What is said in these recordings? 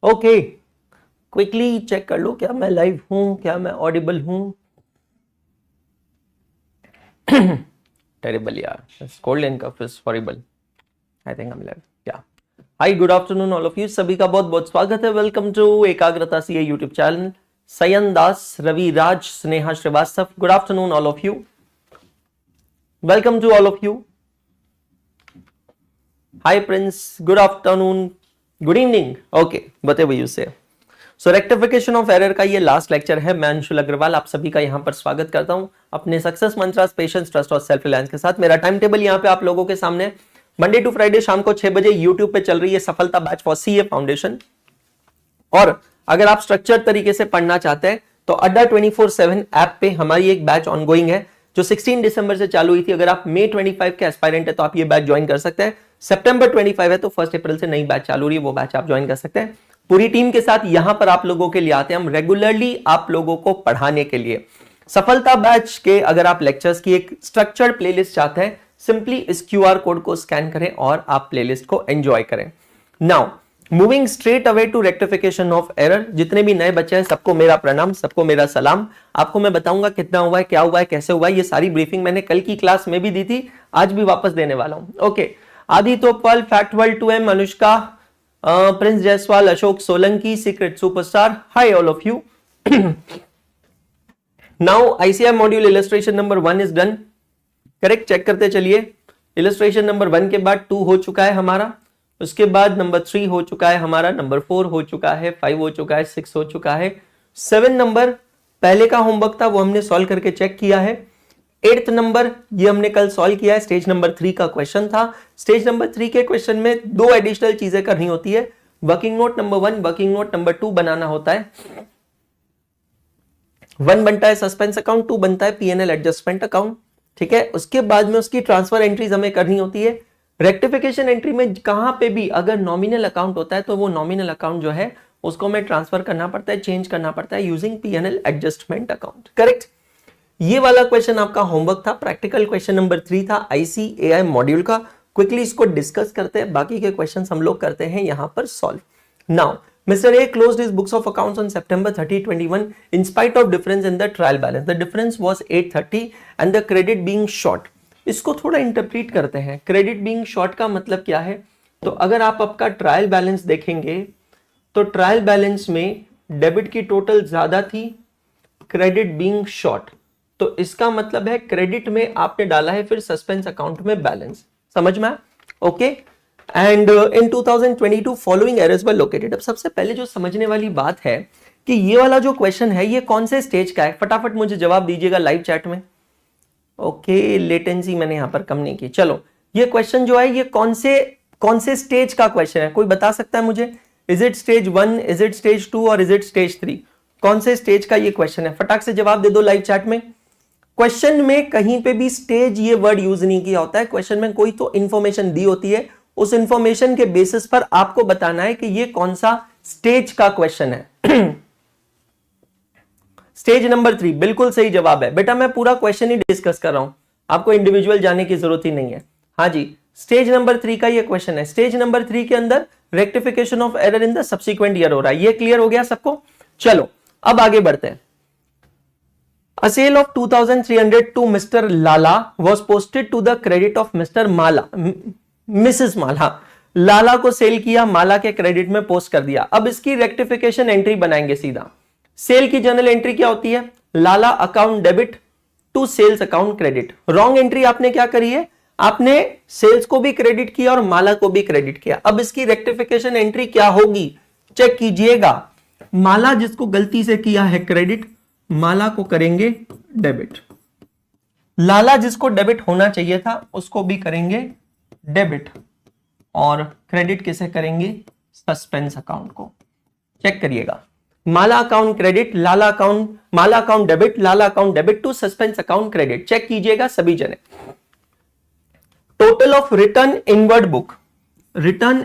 Okay, quickly check कर लो क्या मैं लाइव हूं, क्या मैं ऑडिबल हूं। टेरिबल यार, cold and cough is horrible. I think I am live. या hi, good afternoon all of you. सभी का बहुत बहुत स्वागत है। Welcome to Ekagrata CA YouTube channel. Sayan Das, Ravi Raj, Sneha Shrivastava, good afternoon all of you. Welcome to all of you. Hi Prince, good afternoon, good evening. Okay, whatever you say. So rectification of error का ये last lecture है। मैं अंशुल अग्रवाल आप सभी का यहाँ पर स्वागत करता हूँ अपने सक्सेस मंत्रास, पेशेंस, ट्रस्ट और सेल्फ रिलायंस के साथ। मेरा टाइम टेबल यहाँ पे आप लोगों के सामने मंडे टू फ्राइडे शाम को 6 बजे यूट्यूब पे चल रही है सफलता बैच फॉर सीए फाउंडेशन। और अगर आप स्ट्रक्चर तरीके से पढ़ना चाहते हैं तो अड्डा 24/7 ऐप पे हमारी एक बैच ऑनगोइंग है जो 16 दिसंबर से चालू हुई थी। अगर आप मई 25 के एस्पायरेंट है तो आप ये बैच ज्वाइन कर सकते हैं। सितंबर 25 है तो 1 अप्रैल से नई बैच चालू रही है, वो बैच आप ज्वाइन कर सकते हैं। पूरी टीम के साथ यहां पर आप लोगों के लिए आते हैं हम रेगुलरली आप लोगों को पढ़ाने के लिए। सफलता बैच के अगर आप लेक्चर्स की एक स्ट्रक्चर्ड प्लेलिस्ट चाहते हैं, सिंपली इस क्यूआर कोड को स्कैन करें और आप प्लेलिस्ट को एंजॉय करें। Now moving straight away to rectification of error. जितने भी नए बच्चे हैं सबको मेरा प्रणाम, सबको मेरा सलाम। आपको मैं बताऊंगा कितना हुआ है, क्या हुआ है, कैसे हुआ है। ये सारी ब्रीफिंग मैंने कल की क्लास में भी दी थी, आज भी वापस देने वाला हूं। Okay, Adi Topal, fact world 2M, Anushka, Prince Jaiswal, Ashok Solanki, secret superstar, hi all of you. Now ICI module illustration number 1 is done. Correct, check करते चलिए। इलस्ट्रेशन नंबर 1 के बाद 2 हो चुका है हमारा, उसके बाद नंबर 3 हो चुका है हमारा, नंबर 4 हो चुका है, 5 हो चुका है, 6 हो चुका है, 7 नंबर पहले का होमवर्क था वो हमने सॉल्व करके चेक किया है। 8th नंबर ये हमने कल सॉल्व किया है, स्टेज नंबर 3 का क्वेश्चन था। स्टेज नंबर 3 के क्वेश्चन में 2 एडिशनल चीजें करनी होती है। Working note number 1, working note number 2 बनाना होता है। 1 बनता है सस्पेंस अकाउंट, 2 बनता है पीएनएल एडजस्टमेंट अकाउंट। ठीक है, उसके बाद में उसकी ट्रांसफर एंट्रीज हमें करनी होती है। रेक्टिफिकेशन एंट्री में कहां पे भी अगर नॉमिनल अकाउंट होता है तो वो नॉमिनल अकाउंट जो है उसको हमें ट्रांसफर करना पड़ता है, चेंज करना पड़ता है using PNL adjustment account. Correct, ये वाला क्वेश्चन आपका होमवर्क था। प्रैक्टिकल क्वेश्चन नंबर 3 था आईसीएआई मॉड्यूल का। क्विकली इसको डिस्कस करते हैं, बाकी के क्वेश्चन हम लोग करते हैं यहां पर solve. Now Mr. A closed his books of accounts on September 30, 21 in spite of difference in the trial balance. The difference was 830 and the credit being short. इसको थोड़ा इंटरप्रीट करते हैं। क्रेडिट बीइंग शॉर्ट का मतलब क्या है? तो अगर आप आपका ट्रायल बैलेंस देखेंगे तो ट्रायल बैलेंस में डेबिट की टोटल ज्यादा थी, क्रेडिट बीइंग शॉर्ट। तो इसका मतलब है क्रेडिट में आपने डाला है फिर सस्पेंस अकाउंट में बैलेंस। समझ में? Okay. And in 2022 following errors were located. अब सबसे पहले जो समझने वाली बात है कि ये वाला जो क्वेश्चन है ये कौन से स्टेज का है, फटाफट मुझे जवाब दीजिएगा लाइव चैट में। ओके, लेटेंसी मैंने यहां पर कम नहीं की। चलो, ये क्वेश्चन जो है ये कौन से स्टेज का क्वेश्चन है, कोई बता सकता है मुझे? Is it stage 1, is it stage 2 और इज इट स्टेज 3? कौन से स्टेज का ये क्वेश्चन है? फटाक से जवाब दे दो लाइव चैट में। क्वेश्चन में कहीं पे भी स्टेज ये वर्ड यूज नहीं किया होता है। क्वेश्चन में कोई तो इंफॉर्मेशन दी होती है, उस इंफॉर्मेशन के बेसिस पर आपको बताना है कि ये कौन सा स्टेज का क्वेश्चन है। स्टेज नंबर 3 बिल्कुल सही जवाब है बेटा। मैं पूरा क्वेश्चन ही डिस्कस कर रहा हूं, आपको इंडिविजुअल जाने की जरूरत ही नहीं है। हाँ जी, स्टेज नंबर 3 का ये क्वेश्चन है। स्टेज नंबर 3 के अंदर rectification of error in the subsequent year हो रहा है। ये क्लियर हो गया सबको? चलो अब आगे बढ़ते हैं। A sale of 2,300 to Mr. Lala was posted to the credit of Mr. Mala. Mrs. Mala. लाला को सेल किया, माला के क्रेडिट में पोस्ट कर दिया। अब इसकी रेक्टिफिकेशन एंट्री बनाएंगे सीधा। सेल की जर्नल एंट्री क्या होती है? Lala account debit to sales account credit. Wrong entry आपने क्या करी है? आपने सेल्स को भी क्रेडिट किया और माला को भी क्रेडिट किया। अब इसकी रेक्टिफिकेशन एंट्री क्या होगी चेक कीजिएगा। माला जिसको गलती से किया है क्रेडिट, माला को करेंगे डेबिट। लाला जिसको डेबिट होना चाहिए था उसको भी करेंगे डेबिट, और क्रेडिट किसे करेंगे? सस्पेंस अकाउंट को। चेक करिएगा, Mala account credit, Lala account, Mala account debit, Lala account debit to suspense account credit. Check कीजिएगा सभी जने। Total of return inward book, return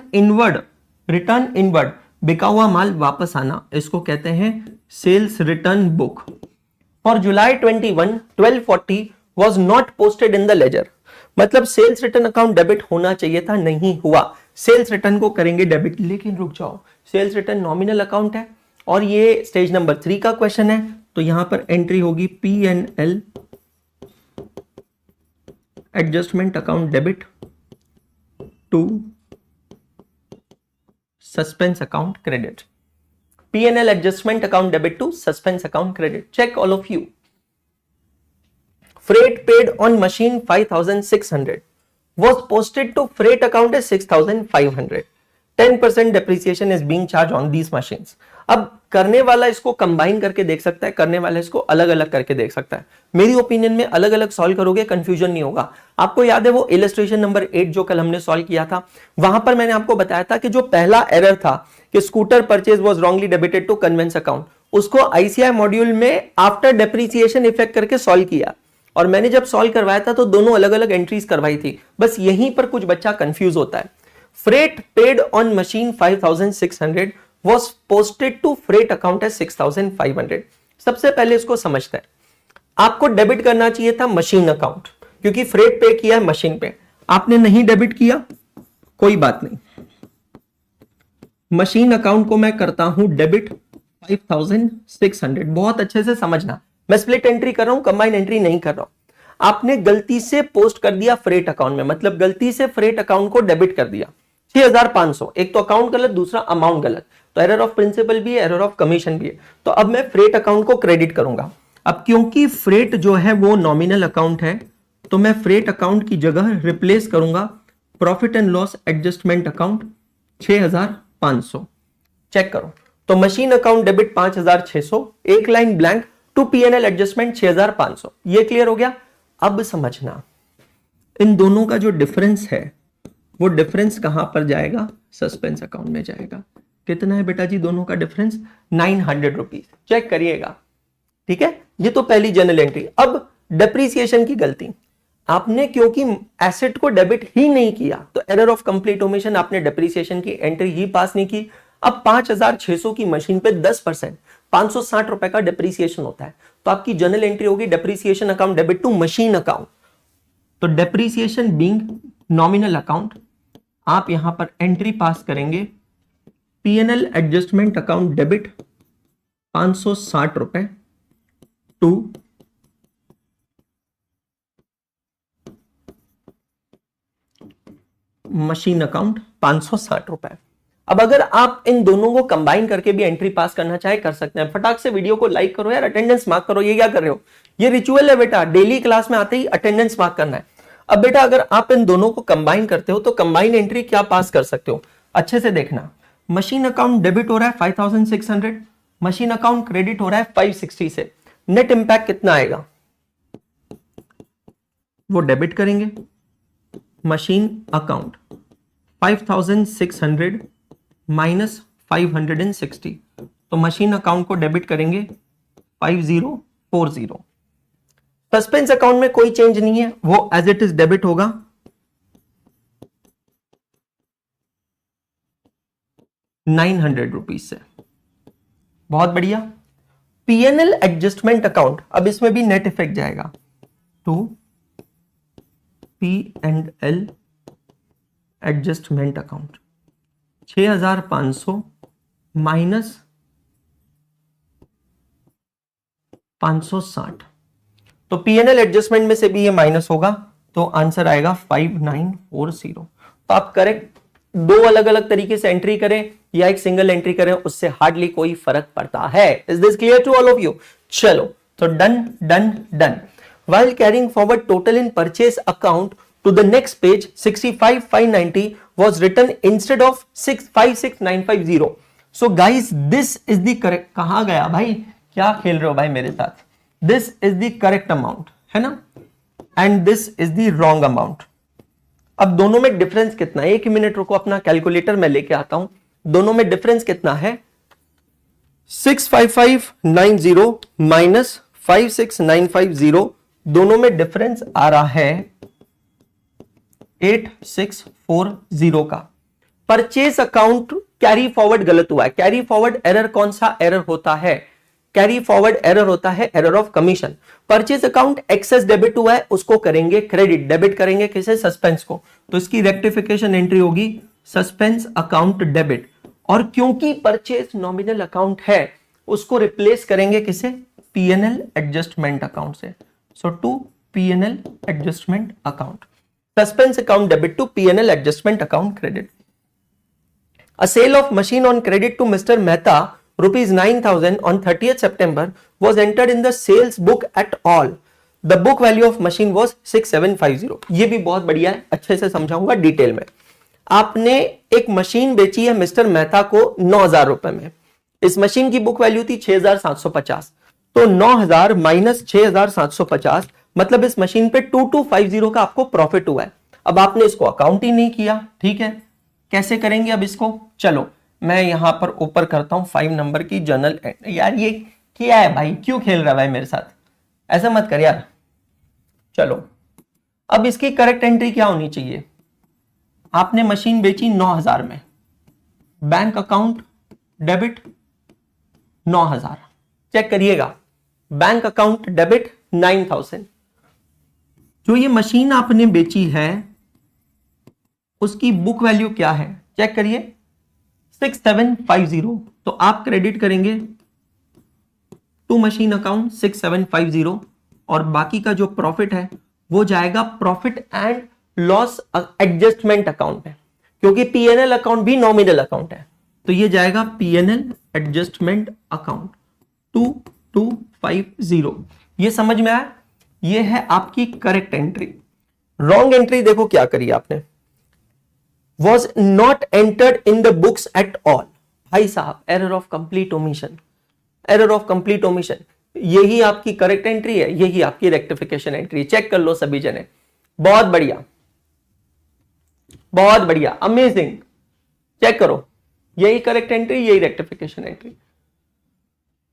inward बिका हुआ माल वापस आना, इसको कहते हैं sales return book. For July 21 1240 was not posted in the ledger. मतलब सेल्स रिटर्न अकाउंट डेबिट होना चाहिए था, नहीं हुआ। सेल्स रिटर्न को करेंगे डेबिट। लेकिन रुक जाओ, सेल्स रिटर्न नॉमिनल अकाउंट है और ये स्टेज नंबर 3 का क्वेश्चन है, तो यहां पर एंट्री होगी P&L adjustment account debit to suspense account credit. P&L adjustment account debit to suspense account credit. Check all of you. Freight paid on machine 5,600 was posted to freight account as 6,500. 10% depreciation is being charged on these machines. अब करने वाला इसको combine करके देख सकता है, करने वाला इसको अलग अलग करके देख सकता है। मेरी ओपिनियन में अलग अलग सॉल्व करोगे कंफ्यूजन नहीं होगा। आपको याद है वो इलस्ट्रेशन नंबर 8 जो कल हमने सॉल्व किया था, वहां पर मैंने आपको बताया था कि जो पहला एरर था कि scooter purchase was wrongly debited to conveyance account, उसको आईसीआई मॉड्यूल में आफ्टर डेप्रिसिएशन इफेक्ट करके सॉल्व किया और मैंने जब सॉल्व करवाया था तो दोनों अलग अलग एंट्रीज करवाई थी। बस यहीं पर कुछ बच्चा कंफ्यूज होता है। Freight paid on machine 5,600 was posted to freight account as 6,500। सबसे पहले इसको समझते हैं। आपको डेबिट करना चाहिए था मशीन अकाउंट, क्योंकि फ्रेट पे किया है मशीन पे, आपने नहीं डेबिट किया, कोई बात नहीं। मशीन अकाउंट को मैं करता हूं डेबिट 5,600। बहुत अच्छे से समझना, मैं स्प्लिट एंट्री कर रहा हूं, कंबाइन एंट्री नहीं कर रहा हूं। आपने गलती से पोस्ट कर दिया फ्रेट अकाउंट में, मतलब गलती से फ्रेट अकाउंट को डेबिट कर दिया 6,500। एक तो अकाउंट गलत, दूसरा अमाउंट गलत, तो एरर ऑफ प्रिंसिपल भी है, एरर ऑफ कमीशन भी है। तो अब मैं फ्रेट अकाउंट को क्रेडिट करूंगा। अब क्योंकि फ्रेट जो है वो नॉमिनल अकाउंट है, तो मैं फ्रेट अकाउंट की जगह रिप्लेस करूंगा profit and loss adjustment account 6,500। Check करो, तो मशीन अकाउंट डेबिट 5,600, एक line blank to P&L adjustment 6,500। ये क्लियर हो गया। अब समझना, इन दोनों का जो डिफरेंस है वो डिफरेंस कहां पर जाएगा? सस्पेंस अकाउंट में जाएगा। कितना है बेटा जी दोनों का डिफरेंस? 900 रुपीज। चेक करिएगा, ठीक है। ये तो पहली जनरल एंट्री। अब डेप्रिसिएशन की गलती, आपने क्योंकि एसेट को डेबिट ही नहीं किया तो एरर ऑफ कंप्लीट ओमिशन, आपने डेप्रिसिएशन की एंट्री ही पास नहीं की। अब 5,600 की मशीन पे 10% 560 रुपए का डेप्रिसिएशन होता है, तो आपकी जनरल एंट्री होगी depreciation account debit to machine account. तो डेप्रिसिएशन बीइंग नॉमिनल अकाउंट, आप यहां पर एंट्री पास करेंगे P&L एडजस्टमेंट अकाउंट डेबिट 560 रुपए टू मशीन अकाउंट 560 रुपए। अब अगर आप इन दोनों को कंबाइन करके भी एंट्री पास करना चाहे कर सकते हैं। फटाक से वीडियो को लाइक करो यार, अटेंडेंस मार्क करो। ये क्या कर रहे हो? ये रिचुअल है बेटा, डेली क्लास में आते ही अटेंडेंस मार्क करना है। अब बेटा अगर आप इन दोनों को कंबाइन करते हो तो कंबाइन एंट्री क्या पास कर सकते हो? अच्छे से देखना, मशीन अकाउंट डेबिट हो रहा है 5,600, मशीन अकाउंट क्रेडिट हो रहा है 560 से। नेट इंपैक्ट कितना आएगा? वो डेबिट करेंगे मशीन अकाउंट 5,600 माइनस 560, तो मशीन अकाउंट को डेबिट करेंगे 5040। सस्पेंस अकाउंट में कोई चेंज नहीं है, वो एज इट इज डेबिट होगा 900 रुपीज से। बहुत बढ़िया। P&L एडजस्टमेंट अकाउंट, अब इसमें भी नेट इफेक्ट जाएगा to P&L adjustment account 6,500 minus 560, तो P&L एडजस्टमेंट में से भी ये माइनस होगा, तो आंसर आएगा 5940। तो आप करेक्ट दो अलग अलग तरीके से एंट्री करें या एक सिंगल एंट्री करें, उससे हार्डली कोई फर्क पड़ता है। Is this clear to all of you? चलो, तो done done done. While carrying forward total in purchase account to the next page, 65,590 was written instead of 56,950. So guys, this is the correct। कहां गया भाई? क्या खेल रहे हो भाई मेरे साथ? This is the correct amount, है ना? And this is the wrong amount। अब दोनों में डिफरेंस कितना है? 1 मिनट रुको, अपना कैलकुलेटर में लेके आता हूं। दोनों में डिफरेंस कितना है? 65590 माइनस 56950, दोनों में डिफरेंस आ रहा है 8640 का। परचेस अकाउंट कैरी फॉरवर्ड गलत हुआ है। कैरी फॉरवर्ड एरर कौन सा एरर होता है? कैरी फॉरवर्ड एरर होता है error of commission. Purchase account excess debit हुआ है, उसको करेंगे क्रेडिट, डेबिट करेंगे किसे? सस्पेंस को। तो इसकी रेक्टिफिकेशन एंट्री होगी सस्पेंस अकाउंट डेबिट, और क्योंकि परचेज नॉमिनल अकाउंट है उसको रिप्लेस करेंगे किसे, पीएनएल एडजस्टमेंट अकाउंट से। So to PNL adjustment account, suspense account debit to PNL adjustment account credit. A sale of machine on credit to Mr. Mehta, rupees 9,000 on 30th September was entered in the sales book at all. The book value of machine was 6750. ये भी बहुत बढ़िया है, अच्छे से समझाऊंगा detail में। आपने एक मशीन बेची है मिस्टर मेहता को 9,000 रुपए में। इस मशीन की बुक वैल्यू थी 6,750, तो 9,000 माइनस 6,750 मतलब इस मशीन पे 2250 का आपको प्रॉफिट हुआ है। अब आपने इसको अकाउंट ही नहीं किया, ठीक है, कैसे करेंगे अब इसको, चलो मैं यहां पर ऊपर करता हूं 5 नंबर की जर्नल। यार ये क्या है भाई, क्यों खेल रहा है भाई मेरे साथ, ऐसा मत कर यार। चलो अब इसकी करेक्ट एंट्री क्या होनी चाहिए, आपने मशीन बेची 9,000 में, बैंक अकाउंट डेबिट 9,000, चेक करिएगा, बैंक अकाउंट डेबिट 9,000। जो ये मशीन आपने बेची है उसकी बुक वैल्यू क्या है, चेक करिए 6750, तो आप क्रेडिट करेंगे टू मशीन अकाउंट 6750, और बाकी का जो प्रॉफिट है वो जाएगा profit and loss adjustment account में, क्योंकि पीएनएल अकाउंट भी नॉमिनल अकाउंट है, तो ये जाएगा पीएनएल एडजस्टमेंट अकाउंट 2250। ये समझ में आया, ये है आपकी करेक्ट एंट्री। रॉन्ग एंट्री देखो क्या करी आपने, was not entered in the books at all। भाई साहब error of complete omission, error of complete omission, यही आपकी करेक्ट एंट्री है, यही आपकी रेक्टिफिकेशन एंट्री। चेक कर लो सभी जने, बहुत बढ़िया बहुत बढ़िया, अमेजिंग, चेक करो, यही करेक्ट एंट्री, यही रेक्टिफिकेशन एंट्री।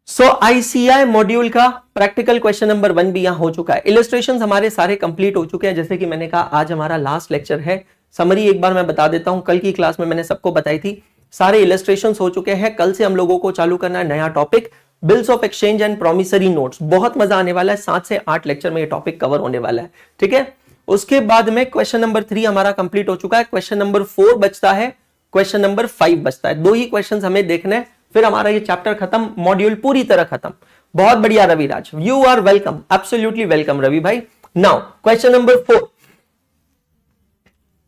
सो आईसीआई मॉड्यूल का प्रैक्टिकल क्वेश्चन नंबर 1 भी यहां हो चुका है। इलस्ट्रेशंस हमारे सारे कंप्लीट हो चुके हैं, जैसे कि मैंने कहा आज हमारा लास्ट लेक्चर है। समरी एक बार मैं बता देता हूं, कल की क्लास में मैंने सबको बताई थी, सारे इलस्ट्रेशंस हो चुके हैं। कल से हम लोगों को चालू करना है नया topic, bills of exchange and promissory notes. बहुत मजा आने वाला है, 7 से 8 लेक्चर में ये टॉपिक कवर होने वाला है, ठीक है। उसके बाद में क्वेश्चन नंबर 3 हमारा कंप्लीट हो चुका है, क्वेश्चन नंबर 4 बचता है, क्वेश्चन नंबर 5 बचता है। 2 ही क्वेश्चन हमें देखने हैं, फिर हमारा ये चैप्टर खत्म, मॉड्यूल पूरी तरह खत्म। बहुत बढ़िया Raviraj, you are welcome, absolutely welcome Ravi भाई। Now question number 4,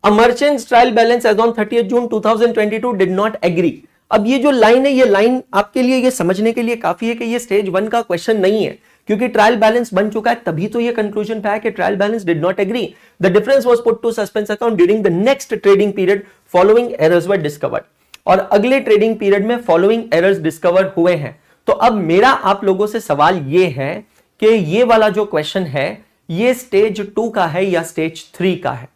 A merchant's trial balance as on 30th June 2022 did not agree। अब ये जो लाइन है, ये लाइन आपके लिए ये समझने के लिए काफी है कि ये स्टेज 1 का क्वेश्चन नहीं है, क्योंकि ट्रायल बैलेंस बन चुका है, तभी तो ये कंक्लूजन पे आया कि trial balance did not agree. The difference was put to suspense account during the next trading period, following errors were discovered. और अगले ट्रेडिंग पीरियड में फॉलोइंग एरर्स डिस्कवर हुए हैं। तो अब मेरा आप लोगों से सवाल ये है कि ये वाला जो क्वेश्चन है ये स्टेज 2 का है या स्टेज 3 का है,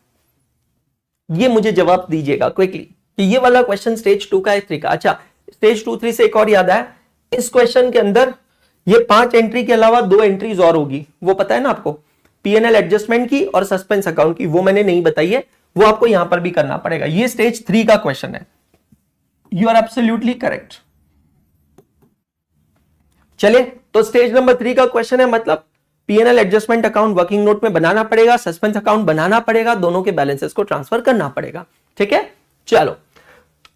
ये मुझे जवाब दीजिएगा क्विकली कि ये वाला क्वेश्चन स्टेज 2 का है 3 का। अच्छा, स्टेज 2 3 से एक और याद आया, इस क्वेश्चन के अंदर ये 5 एंट्री के अलावा 2 एंट्रीज और होगी, वो पता है ना आपको, पीएनएल एडजस्टमेंट की और सस्पेंस अकाउंट की, वो मैंने नहीं बताई है, वो आपको यहां पर भी करना पड़ेगा। ये स्टेज 3 का क्वेश्चन है, यू आर एब्सोल्युटली करेक्ट। चले तो स्टेज नंबर 3 का क्वेश्चन है, मतलब PNL adjustment account working note में बनाना पड़ेगा, सस्पेंस अकाउंट बनाना पड़ेगा, दोनों के बैलेंसेस को ट्रांसफर करना पड़ेगा, ठीक है। चलो,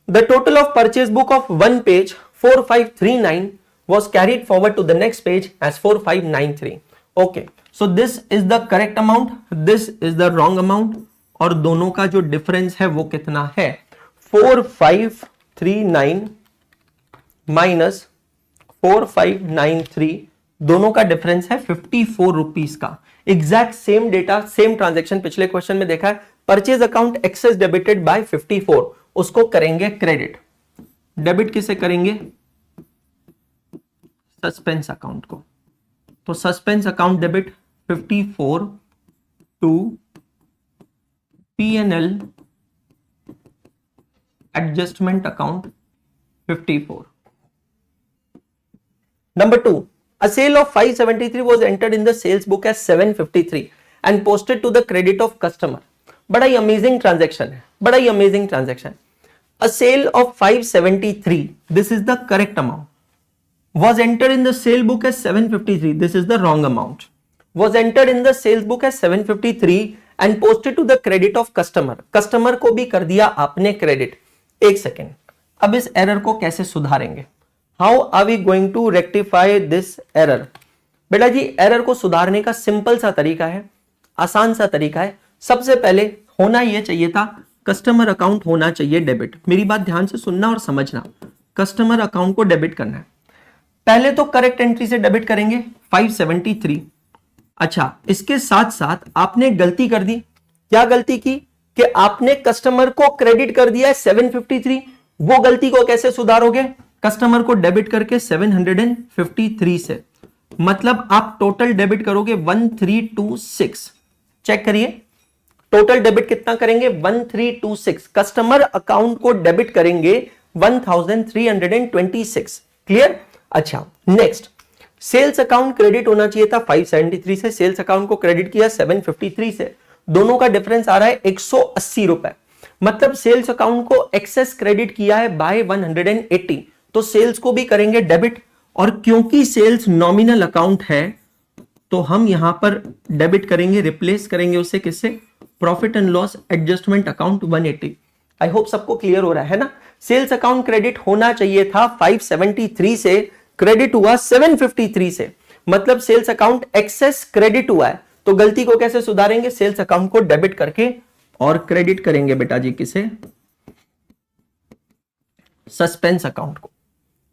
the total of purchase book of 1 page 4539 was carried forward to the next page as 4593। okay, so this is the correct amount, this is the wrong amount, और दोनों का जो डिफरेंस है वो कितना है, 4539 माइनस 4593, दोनों का डिफरेंस है 54 रुपीस का। Exact same data, same transaction पिछले क्वेश्चन में देखा है। Purchase account excess debited by 54, उसको करेंगे क्रेडिट। डेबिट किसे करेंगे, सस्पेंस अकाउंट को। तो suspense account debit 54 to PNL adjustment account 54। Number 2, a sale of 573 was entered in the sales book as 753 and posted to the credit of customer। बड़ा ही amazing transaction है, बड़ा ही amazing transaction. A sale of 573, this is the correct amount, was entered in the sale book as 753, this is the wrong amount, was entered in the sales book as 753 and posted to the credit of customer। Customer को भी कर दिया आपने credit. एक second, अब इस error को कैसे सुधारेंगे? How are we going to rectify this error? बेटा जी एरर को सुधारने का सिंपल सा तरीका है, आसान सा तरीका है। सबसे पहले होना यह चाहिए था, कस्टमर अकाउंट होना चाहिए डेबिट। मेरी बात ध्यान से सुनना और समझना, कस्टमर अकाउंट को डेबिट करना है। पहले तो करेक्ट एंट्री से डेबिट करेंगे 573। अच्छा, इसके साथ साथ आपने गलती कर दी। क्या गलती की? कि आपने कस्टमर को क्रेडिट कर दिया है 753। वो गलती को कैसे सुधारोगे? कस्टमर को डेबिट करके 753 से, मतलब आप टोटल डेबिट करोगे 1326। चेक करिए, टोटल डेबिट कितना करेंगे? 1326। कस्टमर अकाउंट को डेबिट करेंगे 1326। क्लियर? अच्छा, नेक्स्ट, सेल्स अकाउंट क्रेडिट होना चाहिए था 573 से, सेल्स अकाउंट को क्रेडिट किया 753 से। दोनों का डिफरेंस आ रहा है 180 रुपए, मतलब सेल्स अकाउंट को एक्सेस क्रेडिट किया है बाय 180, तो सेल्स को भी करेंगे डेबिट। और क्योंकि सेल्स नॉमिनल अकाउंट है तो हम यहां पर डेबिट करेंगे, रिप्लेस करेंगे उसे किससे? Profit and loss adjustment account 180। I hope सबको क्लियर हो रहा है ना? सेल्स अकाउंट क्रेडिट होना चाहिए था 573 से, क्रेडिट हुआ 753 से, मतलब सेल्स अकाउंट एक्सेस क्रेडिट हुआ है। तो गलती को कैसे सुधारेंगे? सेल्स अकाउंट को डेबिट करके और क्रेडिट करेंगे बेटा जी किसे? सस्पेंस अकाउंट को।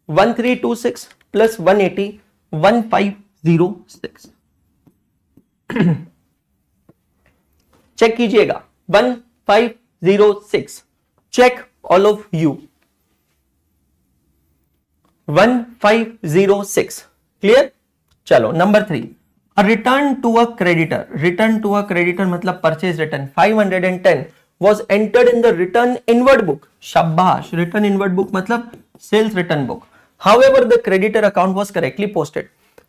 1326 प्लस 180 1506। चेक कीजिएगा, 1506। Check all of you, 1506। Clear? चलो number 3, return to a creditor. Return to a creditor मतलब purchase return 510 was entered in the return inward book. शाबाश, रिटर्न इनवर्ड बुक मतलब sales return book. However, the creditor account was correctly posted.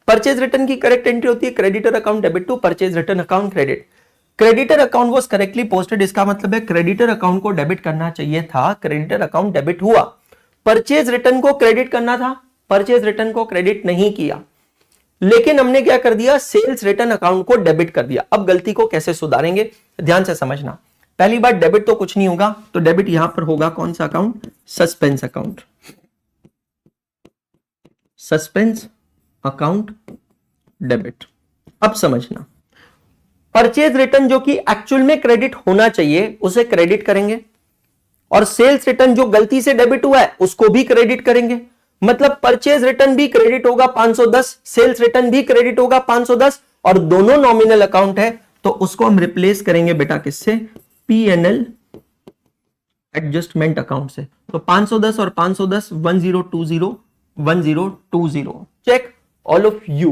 Purchase return की correct entry होती है creditor account debit to purchase return account credit. Creditor account was correctly posted, इसका मतलब है creditor account को debit करना चाहिए था, क्रेडिटर अकाउंट डेबिट हुआ। परचेज रिटर्न को क्रेडिट करना था, परचेज रिटर्न को क्रेडिट नहीं किया, लेकिन हमने क्या कर दिया? सेल्स रिटर्न अकाउंट को डेबिट कर दिया। अब गलती को कैसे सुधारेंगे? ध्यान से समझना। पहली बात, डेबिट तो कुछ नहीं होगा, तो डेबिट यहां पर होगा कौन सा account? Suspense account. Suspense account debit. अब समझना, परचेज रिटर्न जो कि एक्चुअल में क्रेडिट होना चाहिए उसे क्रेडिट करेंगे, और सेल्स रिटर्न जो गलती से डेबिट हुआ है उसको भी क्रेडिट करेंगे। मतलब परचेज रिटर्न भी क्रेडिट होगा 510, सेल्स रिटर्न भी क्रेडिट होगा 510, और दोनों नॉमिनल अकाउंट है तो उसको हम रिप्लेस करेंगे बेटा किससे? P&L एडजस्टमेंट अकाउंट से। तो 510 और 510 1020 1020। Check all of you,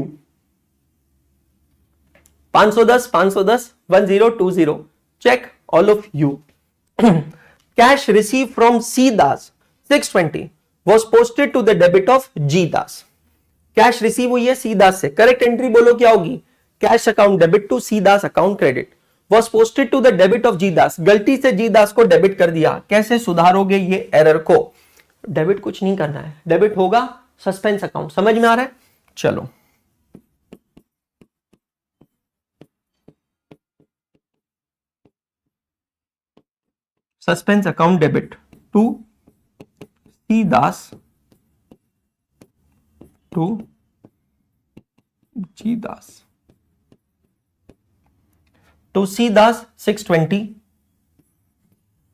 510 510 1020। Check all of you. Cash receive from C Das 620 was posted to the debit of G Das. Cash receive हुई है सी दास से, करेक्ट एंट्री बोलो क्या होगी? Cash account debit to C Das account credit was posted to the debit of G Das. गलती से जी दास को debit कर दिया, कैसे सुधारोगे ये एरर को? डेबिट कुछ नहीं करना है, डेबिट होगा सस्पेंस अकाउंट। समझ में आ रहा है? चलो suspense account debit to C Das to G Das, तो सी दास 620।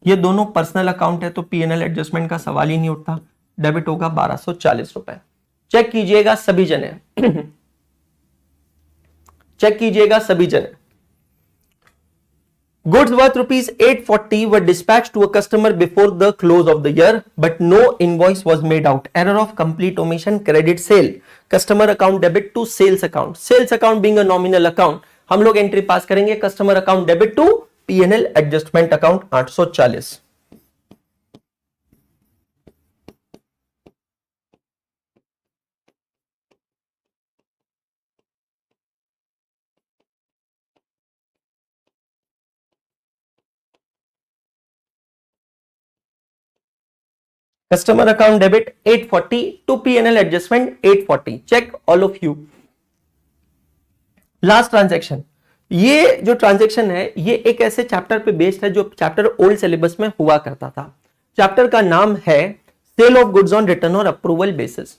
ये दोनों पर्सनल अकाउंट है तो P&L एडजस्टमेंट का सवाल ही नहीं उठता, डेबिट होगा 1240 रुपए। चेक कीजिएगा सभी जने, चेक कीजिएगा सभी जने। Goods worth rupees 840 were dispatched to a customer before the close of the year, but no invoice was made out. Error of complete omission, credit sale. Customer account debit to sales account. Sales account being a nominal account, हम लोग entry pass करेंगे customer account debit to P&L adjustment account 840। Customer account debit 840 to P&L adjustment 840। Check all of you. Last transaction, ये जो transaction है ये एक ऐसे chapter पे बेस्ड है जो चैप्टर ओल्ड सिलेबस में हुआ करता था। चैप्टर का नाम है sale of goods on return और अप्रूवल बेसिस।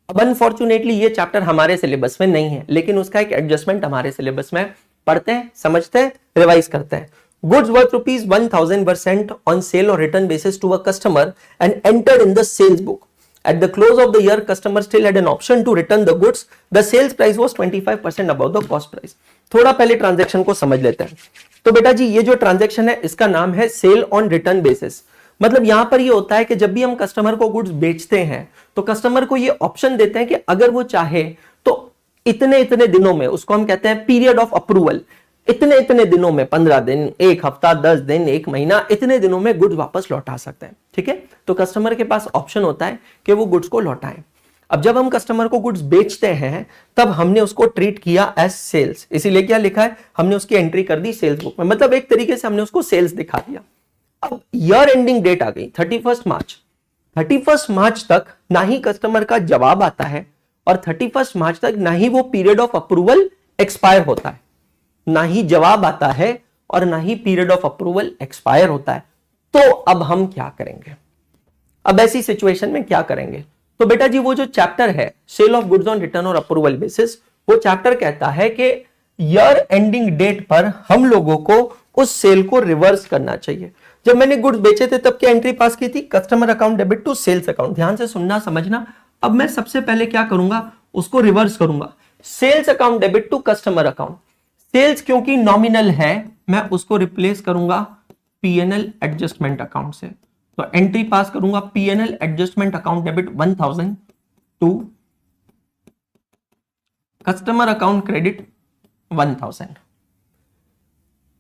अब अनफॉर्चुनेटली ये चैप्टर हमारे सिलेबस में नहीं है, लेकिन उसका एक एडजस्टमेंट हमारे सिलेबस में पढ़ते हैं, समझते हैं, रिवाइज करते हैं। Goods worth ₹1000 were sent on sale or return basis to a customer and entered in the sales book. At the close of the year, customer still had an option to return the goods. The sales price was 25% above the cost price. थोड़ा पहले transaction को समझ लेते हैं। तो बेटा जी ये जो ट्रांजैक्शन है इसका नाम है सेल ऑन रिटर्न बेसिस। मतलब यहां पर ये होता है कि जब भी हम कस्टमर को गुड्स बेचते हैं तो कस्टमर को ये ऑप्शन देते हैं कि अगर वो चाहे तो इतने इतने दिनों में, उसको हम कहते हैं पीरियड ऑफ अप्रूवल, इतने इतने दिनों में 15 दिन, 1 हफ्ता, 10 दिन, 1 महीना, इतने दिनों में गुड्स वापस लौटा सकते हैं। ठीक है, तो कस्टमर के पास ऑप्शन होता है कि वो गुड्स को लौटाएं। अब जब हम कस्टमर को गुड्स बेचते हैं तब हमने उसको ट्रीट किया एज सेल्स, इसीलिए क्या लिखा है, हमने उसकी एंट्री कर दी सेल्स बुक में, मतलब एक तरीके से हमने उसको सेल्स दिखा दिया। अब ईयर एंडिंग डेट आ गई 31 मार्च। 31 मार्च तक ना ही कस्टमर का जवाब आता है और 31 मार्च तक ना ही वो पीरियड ऑफ अप्रूवल एक्सपायर होता है, ना ही जवाब आता है और ना ही पीरियड ऑफ अप्रूवल एक्सपायर होता है। तो अब हम क्या करेंगे, अब ऐसी सिचुएशन में क्या करेंगे? तो बेटा जी वो जो चैप्टर है sale of goods on return और अप्रूवल बेसिस, वो चैप्टर कहता है कि ईयर एंडिंग डेट पर हम लोगों को उस सेल को रिवर्स करना चाहिए। जब मैंने गुड्स बेचे थे तब क्या एंट्री पास की थी, customer account debit to sales account. ध्यान से सुनना समझना। अब मैं सबसे पहले क्या करूंगा, उसको रिवर्स करूंगा, sales account debit to customer account. Sales क्योंकि नॉमिनल है मैं उसको रिप्लेस करूंगा पीएनएल एडजस्टमेंट अकाउंट से। तो एंट्री पास करूंगा PNL adjustment account debit 1000 to customer account credit 1000।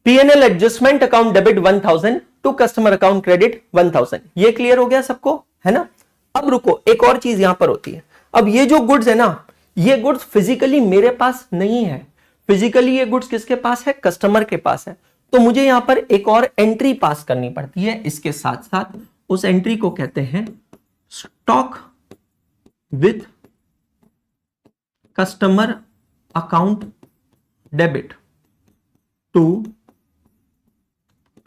PNL adjustment account debit 1000 to customer account credit 1000। ये क्लियर हो गया सबको, है ना? अब रुको, एक और चीज यहां पर होती है। अब ये जो गुड्स है ना, ये गुड्स फिजिकली मेरे पास नहीं है, फिजिकली ये गुड्स किसके पास है, कस्टमर के पास है। तो मुझे यहां पर एक और एंट्री पास करनी पड़ती है इसके साथ साथ, उस एंट्री को कहते हैं stock with customer account debit to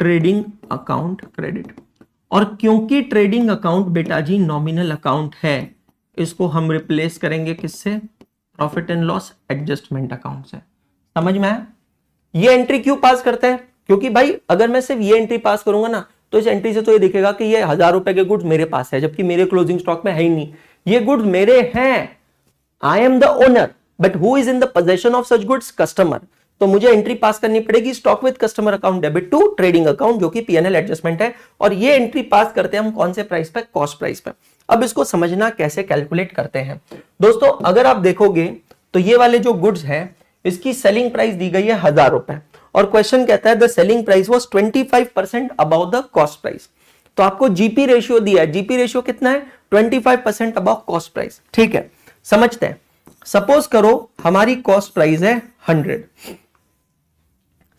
trading account credit. और क्योंकि ट्रेडिंग अकाउंट बेटा जी नॉमिनल अकाउंट है, इसको हम रिप्लेस करेंगे किससे, profit and loss adjustment account से। समझ में आया? ये एंट्री क्यों पास करते हैं, क्योंकि भाई अगर मैं सिर्फ ये एंट्री पास करूंगा ना तो इस एंट्री से तो ये दिखेगा कि ये 1000 रुपए के गुड्स मेरे पास है, जबकि मेरे क्लोजिंग स्टॉक में है ही नहीं। ये गुड्स मेरे हैं, I am the owner, but who is in the possession of such goods, customer. तो मुझे एंट्री पास करनी पड़ेगी stock with customer account debit to trading account, जो कि पीएनएल एडजस्टमेंट है। और ये एंट्री पास करते हैं हम कौन से प्राइस पे, कॉस्ट प्राइस पे। अब इसको समझना कैसे कैलकुलेट करते हैं दोस्तों। अगर आप देखोगे तो ये वाले जो गुड्स है इसकी सेलिंग प्राइस दी गई है 1000 रुपए और क्वेश्चन कहता है the selling price was 25% above the cost price. तो आपको जीपी रेशियो दिया है, जीपी रेशियो कितना है, 25% अबव कॉस्ट प्राइस। ठीक है, समझते हैं। सपोज करो हमारी कॉस्ट प्राइस है 100,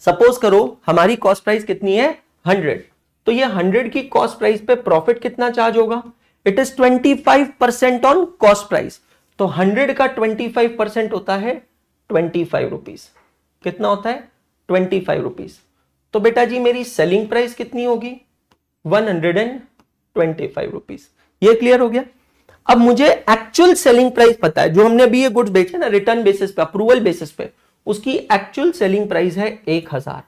सपोज करो हमारी कॉस्ट प्राइस कितनी है 100, तो ये 100 की कॉस्ट प्राइस पे प्रॉफिट कितना चार्ज होगा, it is 25% on cost price. तो 100 का 25% होता है 25 रुपीज। कितना होता है, 25 रुपीज। तो बेटा जी मेरी सेलिंग प्राइस कितनी होगी, 125 रुपीज। ये क्लियर हो गया। अब मुझे एक्चुअल सेलिंग प्राइस पता है, जो हमने अभी ये गुड्स बेचे ना रिटर्न बेसिस पे, अप्रूवल बेसिस पे, उसकी एक्चुअल सेलिंग प्राइस है 1000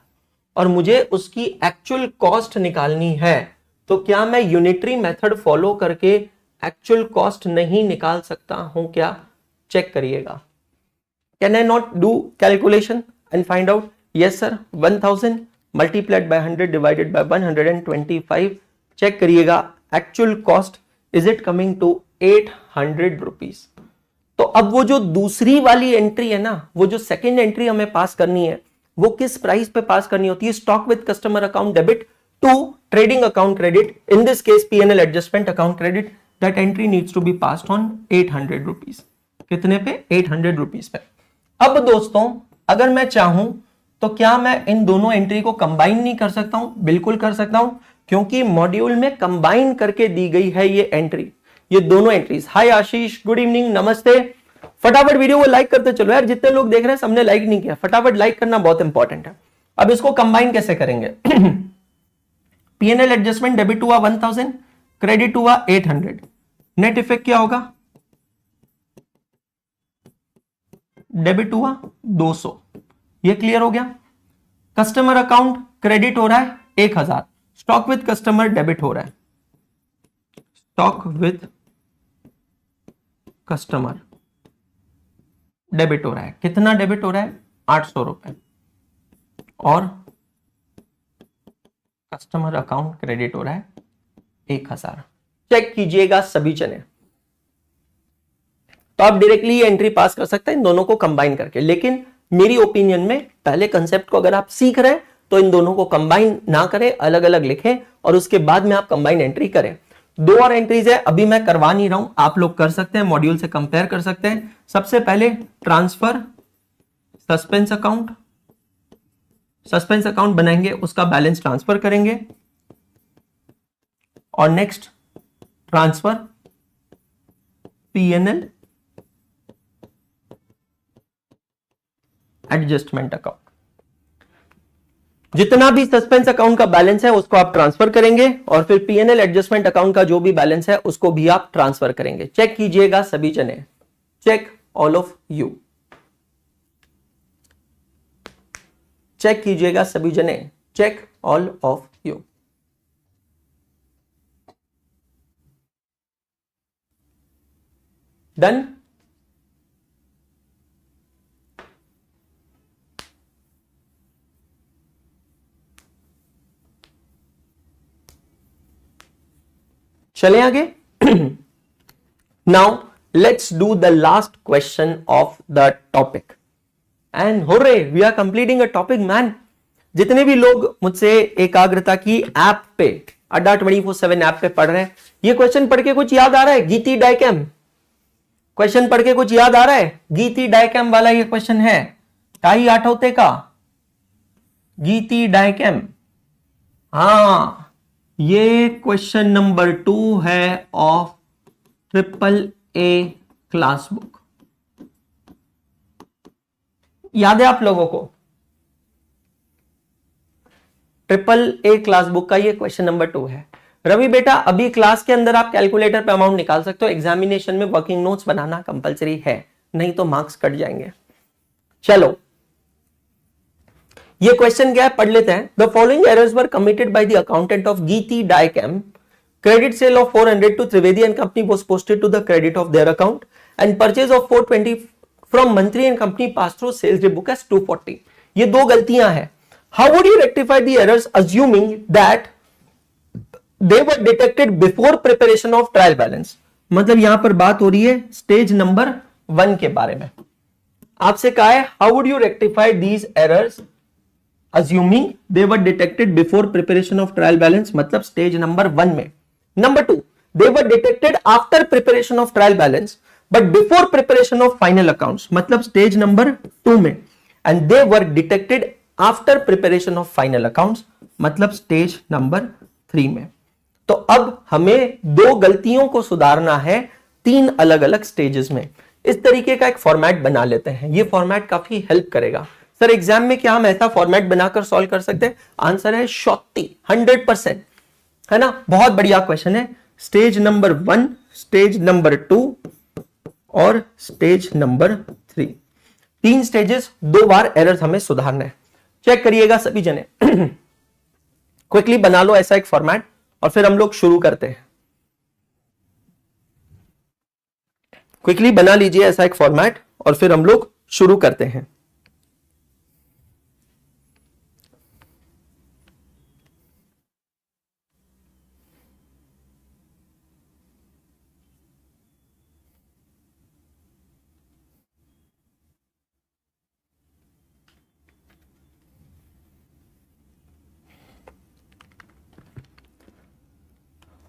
और मुझे उसकी एक्चुअल कॉस्ट निकालनी है। तो क्या मैं यूनिटरी मेथड फॉलो करके एक्चुअल कॉस्ट नहीं निकाल सकता हूं क्या? चेक करिएगा। Can I not do calculation and find out? Yes sir. 1000 multiplied by 100 divided by 125। Check करिएगा actual cost is it coming to 800 rupees. तो अब वो जो दूसरी वाली एंट्री है ना, वो जो सेकेंड एंट्री हमें पास करनी है, वो किस प्राइस पे पास करनी होती है, stock with customer account debit to trading account credit, in this case PNL adjustment account credit. That entry needs to be passed on 800 rupees. कितने पे, 800 रुपीज पे। अब दोस्तों अगर मैं चाहूं तो क्या मैं इन दोनों एंट्री को कंबाइन नहीं कर सकता हूं? बिल्कुल कर सकता हूं, क्योंकि मॉड्यूल में कंबाइन करके दी गई है ये एंट्री, ये दोनों एंट्रीज। हाय आशीष, गुड इवनिंग, नमस्ते। फटाफट वीडियो को लाइक करते चलो यार, जितने लोग देख रहे हैं सबने लाइक नहीं किया, फटाफट लाइक करना बहुत इंपॉर्टेंट है। अब इसको कंबाइन कैसे करेंगे? पीएनएल एडजस्टमेंट डेबिट हुआ 1000, क्रेडिट हुआ 800, नेट इफेक्ट क्या होगा, डेबिट हुआ 200। ये क्लियर हो गया। कस्टमर अकाउंट क्रेडिट हो रहा है 1000, स्टॉक विद कस्टमर डेबिट हो रहा है, स्टॉक विद कस्टमर डेबिट हो रहा है। कितना डेबिट हो रहा है, 800 रुपए, और कस्टमर अकाउंट क्रेडिट हो रहा है 1000। चेक कीजिएगा सभी चने। तो आप डायरेक्टली एंट्री पास कर सकते हैं इन दोनों को कंबाइन करके, लेकिन मेरी ओपिनियन में पहले कंसेप्ट को अगर आप सीख रहे हैं तो इन दोनों को कंबाइन ना करें, अलग अलग लिखें और उसके बाद में आप कंबाइन एंट्री करें। 2 और एंट्रीज है, अभी मैं करवा नहीं रहा हूं, आप लोग कर सकते हैं, मॉड्यूल से कंपेयर कर सकते हैं। सबसे पहले transfer suspense account, suspense account बनाएंगे, उसका बैलेंस ट्रांसफर करेंगे, और next transfer PNL adjustment account. जितना भी सस्पेंस अकाउंट का बैलेंस है उसको आप ट्रांसफर करेंगे, और फिर पीएनएल एडजस्टमेंट अकाउंट का जो भी बैलेंस है उसको भी आप ट्रांसफर करेंगे। चेक कीजिएगा सभी जने, check all of you, check कीजिएगा सभी जने, check all of you. Done. चले आगे। Now let's do the last question of the topic and hooray we are completing a topic man. जितने भी लोग मुझसे एकाग्रता की ऐप पे अड्डा 24/7 ऐप पे पढ़ रहे हैं, ये क्वेश्चन पढ़ के कुछ याद आ रहा है? गीती डाइकेम क्वेश्चन पढ़ के कुछ याद आ रहा है? गीती डाइकेम वाला ये क्वेश्चन है, टाई आठवते का गीती डाइकेम। हाँ, ये क्वेश्चन नंबर 2 है ऑफ AAA क्लास बुक। याद है आप लोगों को? AAA क्लास बुक का ये क्वेश्चन नंबर 2 है। रवि बेटा अभी क्लास के अंदर आप कैलकुलेटर पे अमाउंट निकाल सकते हो, एग्जामिनेशन में वर्किंग नोट्स बनाना कंपलसरी है, नहीं तो मार्क्स कट जाएंगे। चलो ये क्वेश्चन क्या है, पढ़ लेते हैं। The following errors were committed by the accountant of Geeti Dychem. Credit sale of 400 to Trivedi and company was posted to the credit of their account and purchase of 420 from Mantri and company pass through sales book as 240। ये 2 गलतियां हैं। How would you rectify the errors assuming that they were detected before preparation of trial balance? मतलब यहां पर बात हो रही है स्टेज नंबर 1 के बारे में। आपसे कहा है how would you rectify these errors assuming they were detected before preparation of trial balance, मतलब स्टेज नंबर 1 में। Number 2, they were detected after preparation of trial balance but before preparation of final accounts, मतलब stage number 2 में। and they were detected after preparation of final accounts, मतलब stage number 3 में। तो अब हमें 2 गलतियों को सुधारना है 3 अलग अलग स्टेजेस में। इस तरीके का एक फॉर्मेट बना लेते हैं, ये फॉर्मेट काफी हेल्प करेगा। सर एग्जाम में क्या हम ऐसा फॉर्मेट बनाकर सॉल्व कर सकते हैं? आंसर है शॉर्टी 100%, है ना? बहुत बढ़िया क्वेश्चन है। स्टेज नंबर 1, स्टेज नंबर 2 और स्टेज नंबर 3, 3 स्टेजेस, 2 बार एरर्स हमें सुधारना है। चेक करिएगा सभी जने, क्विकली बना लो ऐसा एक फॉर्मेट और फिर हम लोग शुरू करते हैं। क्विकली बना लीजिए ऐसा एक फॉर्मेट और फिर हम लोग शुरू करते हैं।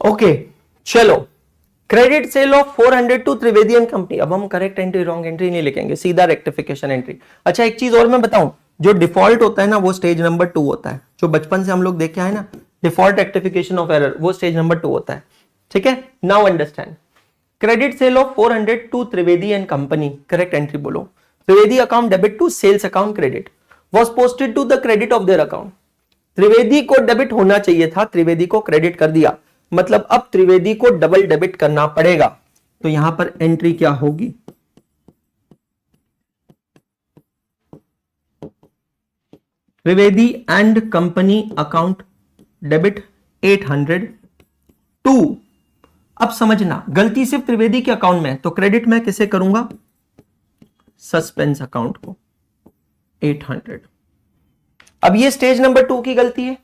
ओके चलो, credit sale of 400 to Trivedi and company. अब हम करेक्ट एंट्री रॉन्ग एंट्री नहीं लिखेंगे, सीधा रेक्टिफिकेशन एंट्री। अच्छा एक चीज और मैं बताऊं, जो डिफॉल्ट होता है ना वो स्टेज नंबर 2 होता है। जो बचपन से हम लोग देखे आए ना, डिफॉल्ट रेक्टिफिकेशन ऑफ एरर, वो स्टेज नंबर 2 होता है। ठीक है, now understand. Credit sale of 400 to Trivedi and company, correct entry बोलो। Trivedi account debit to sales account credit was posted to the credit of their account. Trivedi को डेबिट होना चाहिए था, त्रिवेदी को क्रेडिट कर दिया। मतलब अब त्रिवेदी को डबल डेबिट करना पड़ेगा। तो यहां पर एंट्री क्या होगी, Trivedi and company account debit 800 to, अब समझना गलती सिर्फ त्रिवेदी के अकाउंट में है, तो क्रेडिट मैं किसे करूंगा, सस्पेंस अकाउंट को 800। अब ये स्टेज नंबर 2 की गलती है,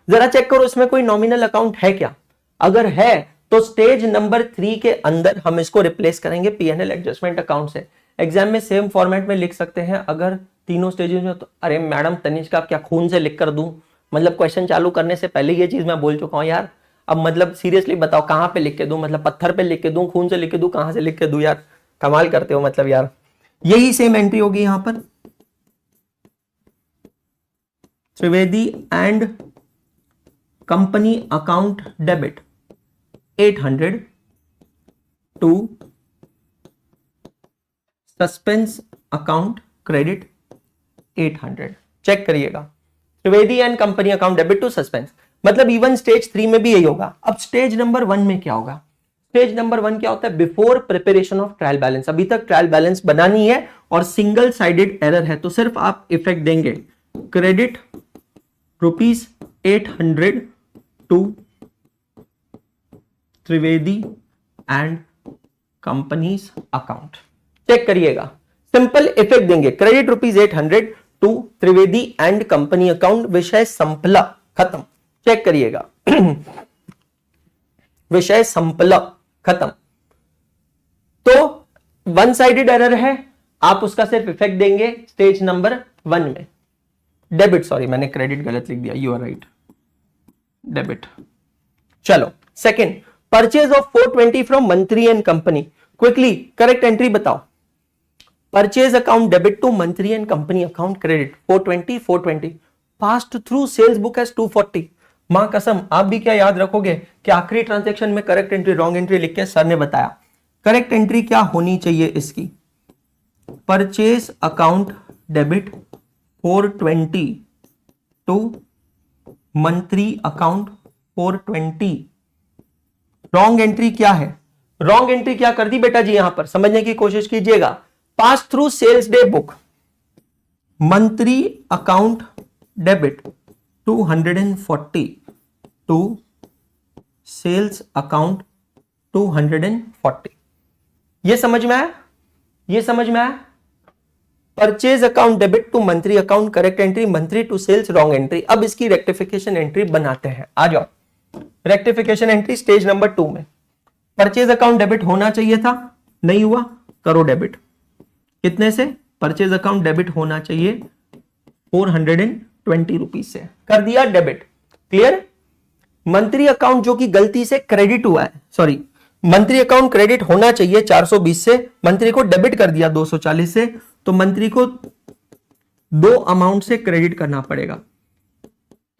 जरा चेक करो इसमें कोई नॉमिनल अकाउंट है क्या, अगर है तो स्टेज नंबर 3 के अंदर हम इसको रिप्लेस करेंगे पीएनएल एडजस्टमेंट अकाउंट से। एग्जाम में सेम फॉर्मेट में लिख सकते हैं अगर तीनों स्टेजेस में, तो अरे मैडम तनिष्का क्या खून से लिख कर दूं, मतलब क्वेश्चन चालू करने से पहले ये चीज मैं बोल चुका हूं यार। अब मतलब सीरियसली बताओ कहां पे लिख के दूं, मतलब पत्थर पे लिख के दूं, खून से लिख के दूं, कहां से लिख के दूं यार, कमाल करते हो मतलब यार। यही सेम एंट्री होगी यहां पर, Trivedi and company account debit 800 to suspense account credit 800। Check करिएगा, Trivedi and company account debit to suspense, मतलब इवन स्टेज 3 में भी यही होगा। अब स्टेज नंबर 1 में क्या होगा, स्टेज नंबर 1 क्या होता है, before preparation of trial balance. अभी तक ट्रायल बैलेंस बनानी है और सिंगल साइडेड एरर है, तो सिर्फ आप इफेक्ट देंगे credit ₹800 to Trivedi and company's account. Check करिएगा, सिंपल इफेक्ट देंगे credit ₹800 to Trivedi and company account, विषय संपला, खत्म। चेक करिएगा विषय संपला, खत्म। तो वन साइडेड एरर है, आप उसका सिर्फ इफेक्ट देंगे स्टेज नंबर 1 में। डेबिट, सॉरी मैंने क्रेडिट गलत लिख दिया, यू आर राइट, डेबिट। चलो second, purchase of 420 from Mantri and company. Quickly correct entry बताओ, purchase account debit to Mantri and company account credit 420 passed through sales book as 240। मां कसम आप भी क्या याद रखोगे कि आखिरी ट्रांजैक्शन में करेक्ट एंट्री रॉन्ग एंट्री लिख के सर ने बताया। करेक्ट एंट्री क्या होनी चाहिए इसकी, purchase account debit 420 to Mantri account 420। Wrong entry क्या है, रॉन्ग एंट्री क्या कर दी बेटा जी, यहां पर समझने की कोशिश कीजिएगा। Pass through sales day book, Mantri account debit 240 to sales account 240। ये समझ में आया, ये समझ में आया। Purchase account debit to Mantri account correct entry, Mantri to sales wrong entry. अब इसकी रेक्टिफिकेशन एंट्री बनाते हैं, आ जाओ। रेक्टिफिकेशन एंट्री स्टेज नंबर 2 में परचेज अकाउंट डेबिट होना चाहिए था, नहीं हुआ, करो डेबिट। कितने से, परचेज अकाउंट डेबिट होना चाहिए 420 रुपीज से, कर दिया डेबिट। क्लियर। मंत्री अकाउंट जो कि गलती से क्रेडिट हुआ है, सॉरी मंत्री अकाउंट क्रेडिट होना चाहिए 420 से, मंत्री को डेबिट कर दिया 240 से, तो मंत्री को दो अमाउंट से क्रेडिट करना पड़ेगा।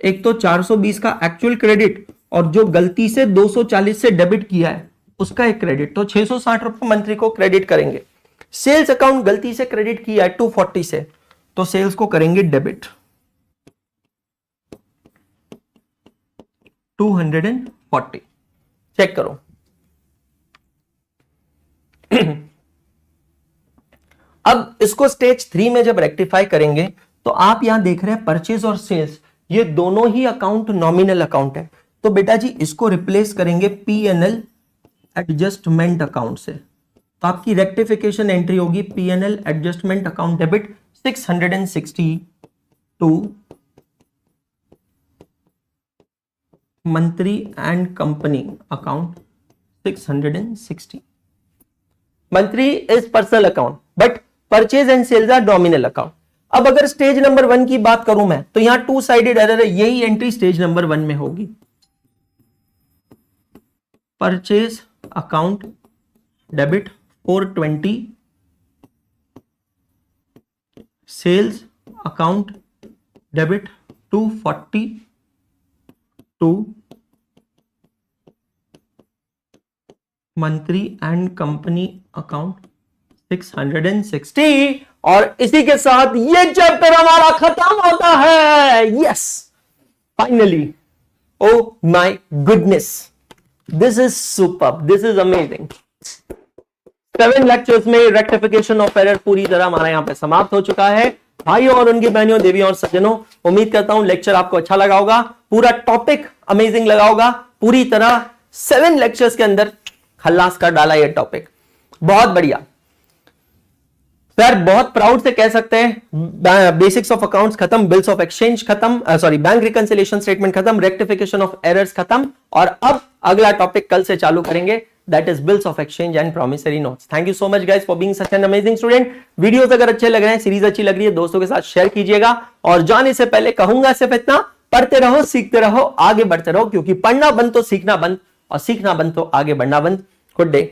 एक तो 420 का एक्चुअल क्रेडिट और जो गलती से 240 से डेबिट किया है उसका एक क्रेडिट, तो 660 रुपए मंत्री को क्रेडिट करेंगे। सेल्स अकाउंट गलती से क्रेडिट किया है 240 से, तो सेल्स को करेंगे डेबिट 240। चेक करो अब इसको स्टेज 3 में जब रेक्टिफाई करेंगे तो आप यहां देख रहे हैं परचेज और सेल्स, ये दोनों ही अकाउंट नॉमिनल अकाउंट है, तो बेटा जी इसको रिप्लेस करेंगे पीएनएल एडजस्टमेंट अकाउंट से। तो आपकी रेक्टिफिकेशन एंट्री होगी PNL adjustment account debit 660 to Mantri and company account 660। Mantri is personal account but purchase and sales are nominal account. अब अगर स्टेज नंबर 1 की बात करूं मैं, तो यहां 2 साइडेड एरर है, यही एंट्री स्टेज नंबर 1 में होगी। Purchase account debit 420, sales account debit 240 to Mantri and company account 660। और इसी के साथ ये चैप्टर हमारा खत्म होता है। Yes finally, oh my goodness, this is super, this is amazing. 7 lectures में रेक्टिफिकेशन ऑफ एरर पूरी तरह हमारा यहाँ पे समाप्त हो चुका है। भाइयों और उनकी बहनों, देवियों और सज्जनों, उम्मीद करता हूं लेक्चर आपको अच्छा लगा होगा, पूरा टॉपिक अमेजिंग लगा होगा। पूरी तरह 7 लेक्चर्स के अंदर खल्लास कर डाला ये टॉपिक, बहुत बढ़िया सर, बहुत प्राउड से कह सकते हैं। बेसिक्स ऑफ अकाउंट्स खत्म, बिल्स ऑफ एक्सचेंज खत्म, सॉरी बैंक रिकंसिलिएशन स्टेटमेंट खत्म, रेक्टिफिकेशन ऑफ एरर्स खत्म, और अब अगला टॉपिक कल से चालू करेंगे, that is bills of exchange and promissory notes. Thank you so much guys for being such an amazing student. Videos अगर अच्छे लग रहे हैं, सीरीज अच्छी लग रही है, दोस्तों के साथ शेयर कीजिएगा। और जाने से पहले कहूंगा सिर्फ इतना, पढ़ते रहो, सीखते रहो, आगे बढ़ते रहो, क्योंकि पढ़ना बंद तो सीखना बंद, और सीखना बंद तो आगे बढ़ना बंद। Good day.